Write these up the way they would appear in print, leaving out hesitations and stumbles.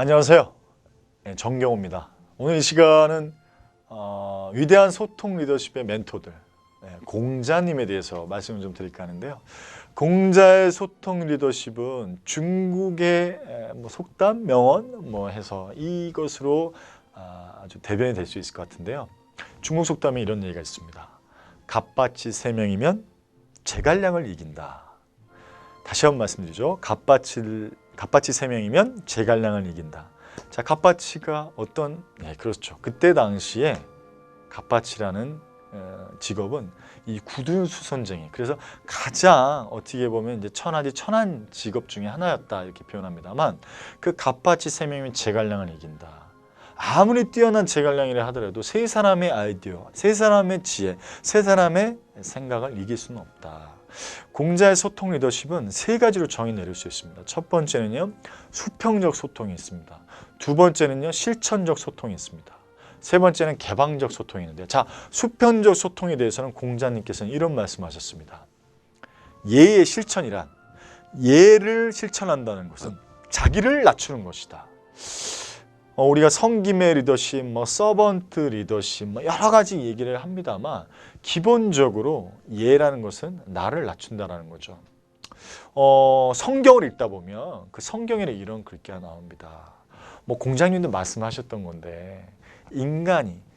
안녕하세요. 정경호입니다. 오늘 이 시간은 위대한 소통 리더십의 멘토들, 공자님에 대해서 말씀을 좀 드릴까 하는데요. 공자의 소통 리더십은 중국의 속담, 명언 해서 이것으로 아주 대변이 될 수 있을 것 같은데요. 중국 속담에 이런 얘기가 있습니다. 갑밭이 3명이면 제갈량을 이긴다. 다시 한번 말씀드리죠. 갑밭이 3명이면 제갈량을 이긴다. 자, 갑밭이가 어떤, 그렇죠. 그때 당시에 갑밭이라는 직업은 이 구두수선쟁이, 그래서 가장 어떻게 보면 이제 천하디 천한 직업 중에 하나였다 이렇게 표현합니다만, 그 갑밭이 3명이면 제갈량을 이긴다. 아무리 뛰어난 제갈량이라 하더라도 세 사람의 아이디어, 세 사람의 지혜, 세 사람의 생각을 이길 수는 없다. 공자의 소통 리더십은 3가지로 정의 내릴 수 있습니다. 첫 번째는요, 수평적 소통이 있습니다. 두 번째는요, 실천적 소통이 있습니다. 세 번째는 개방적 소통이 있는데, 자, 수평적 소통에 대해서는 공자님께서는 이런 말씀하셨습니다. 예의 실천이란, 예를 실천한다는 것은 자기를 낮추는 것이다. 우리가 섬김의 리더십, 서번트 리더십, 여러 가지 얘기를 합니다만, 기본적으로 예라는 것은 나를 낮춘다라는 거죠. 성경을 읽다 보면 그 성경에는 이런 글귀가 나옵니다. 공자님도 말씀하셨던 건데,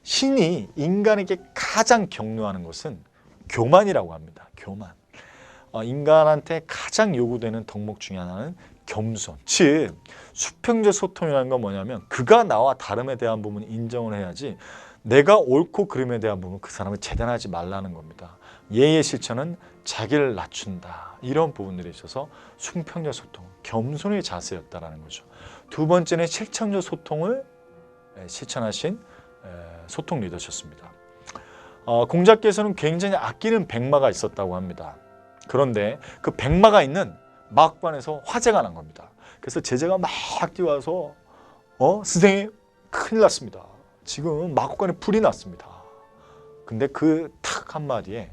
신이 인간에게 가장 격려하는 것은 교만이라고 합니다. 교만. 인간한테 가장 요구되는 덕목 중에 하나는 겸손, 즉 수평적 소통이라는 건 뭐냐면, 그가 나와 다름에 대한 부분을 인정을 해야지 내가 옳고 그름에 대한 부분 그 사람을 재단하지 말라는 겁니다. 예의 실천은 자기를 낮춘다. 이런 부분들이 있어서 수평적 소통, 겸손의 자세였다라는 거죠. 두 번째는 실천적 소통을 실천하신 소통 리더셨습니다. 공자께서는 굉장히 아끼는 백마가 있었다고 합니다. 그런데 그 백마가 있는 마학관에서 화재가 난 겁니다. 그래서 제자가 막 뛰어와서 선생님 큰일 났습니다. 지금 마학관에 불이 났습니다. 근데 그 탁 한마디에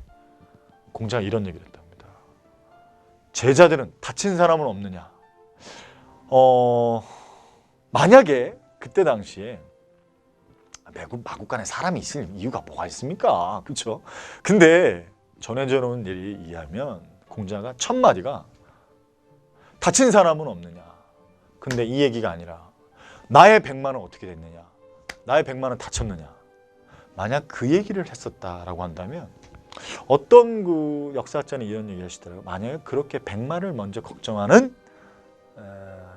공자가 이런 얘기를 했답니다. 제자들은 다친 사람은 없느냐? 만약에 그때 당시에 마국간에 사람이 있을 이유가 뭐가 있습니까? 그렇죠? 근데 전해져 놓은 일에 의하면 공자가 첫 마디가 다친 사람은 없느냐. 근데 이 얘기가 아니라 나의 백마는 어떻게 됐느냐. 나의 백마는 다쳤느냐. 만약 그 얘기를 했었다라고 한다면, 어떤 그 역사학자는 이런 얘기 하시더라고요. 만약에 그렇게 백마를 먼저 걱정하는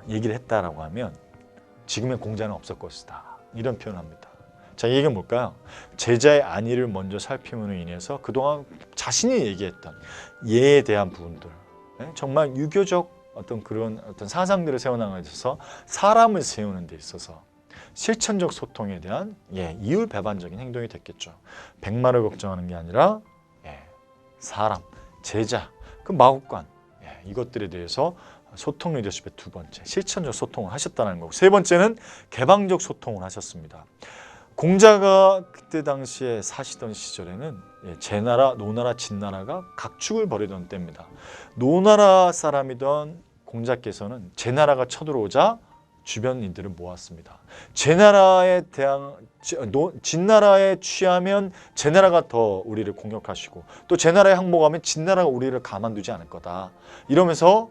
얘기를 했다라고 하면 지금의 공자는 없을 것이다. 이런 표현을 합니다. 자, 이 얘기는 뭘까요? 제자의 안위를 먼저 살핌으로 인해서 그동안 자신이 얘기했던 예에 대한 부분들, 정말 유교적 그런 사상들을 세워나가는 데 있어서 사람을 세우는 데 있어서 실천적 소통에 대한 이율배반적인 행동이 됐겠죠. 백마를 걱정하는 게 아니라 사람, 제자, 그 마국관, 이것들에 대해서 소통 리더십의 두 번째, 실천적 소통을 하셨다는 거고, 세 번째는 개방적 소통을 하셨습니다. 공자가 그때 당시에 사시던 시절에는 제나라, 노나라, 진나라가 각축을 벌이던 때입니다. 노나라 사람이던 공자께서는 제나라가 쳐들어오자 주변인들을 모았습니다. 진나라에 취하면 제나라가 더 우리를 공격하시고, 또 제나라에 항복하면 진나라가 우리를 가만두지 않을 거다. 이러면서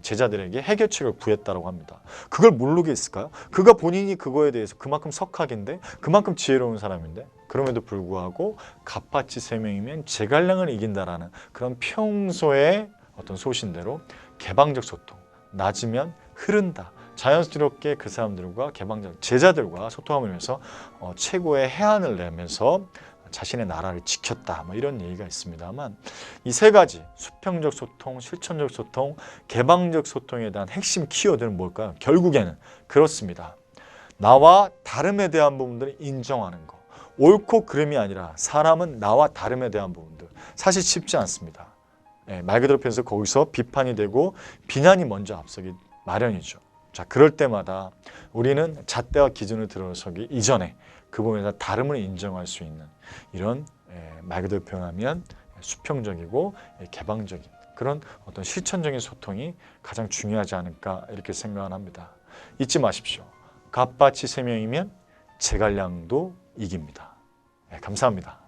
제자들에게 해결책을 구했다고 합니다. 그걸 모르게 했을까요? 그가 본인이 그거에 대해서 그만큼 석학인데, 그만큼 지혜로운 사람인데, 그럼에도 불구하고 갑밭이 3명이면 제갈량을 이긴다라는 그런 평소의 어떤 소신대로 개방적 소통, 낮으면 흐른다. 자연스럽게 그 사람들과 개방적 제자들과 소통하면서 최고의 해안을 내면서 자신의 나라를 지켰다. 이런 얘기가 있습니다만, 이 3가지 수평적 소통, 실천적 소통, 개방적 소통에 대한 핵심 키워드는 뭘까요? 결국에는 그렇습니다. 나와 다름에 대한 부분들을 인정하는 거. 옳고 그름이 아니라 사람은 나와 다름에 대한 부분들. 사실 쉽지 않습니다. 말 그대로 표현해서 거기서 비판이 되고 비난이 먼저 앞서기 마련이죠. 자, 그럴 때마다 우리는 잣대와 기준을 들어서기 이전에 그 부분에서 다름을 인정할 수 있는 이런 말 그대로 표현하면 수평적이고 개방적인 그런 어떤 실천적인 소통이 가장 중요하지 않을까 이렇게 생각을 합니다. 잊지 마십시오. 갑바치 3명이면 제갈량도 이깁니다. 네, 감사합니다.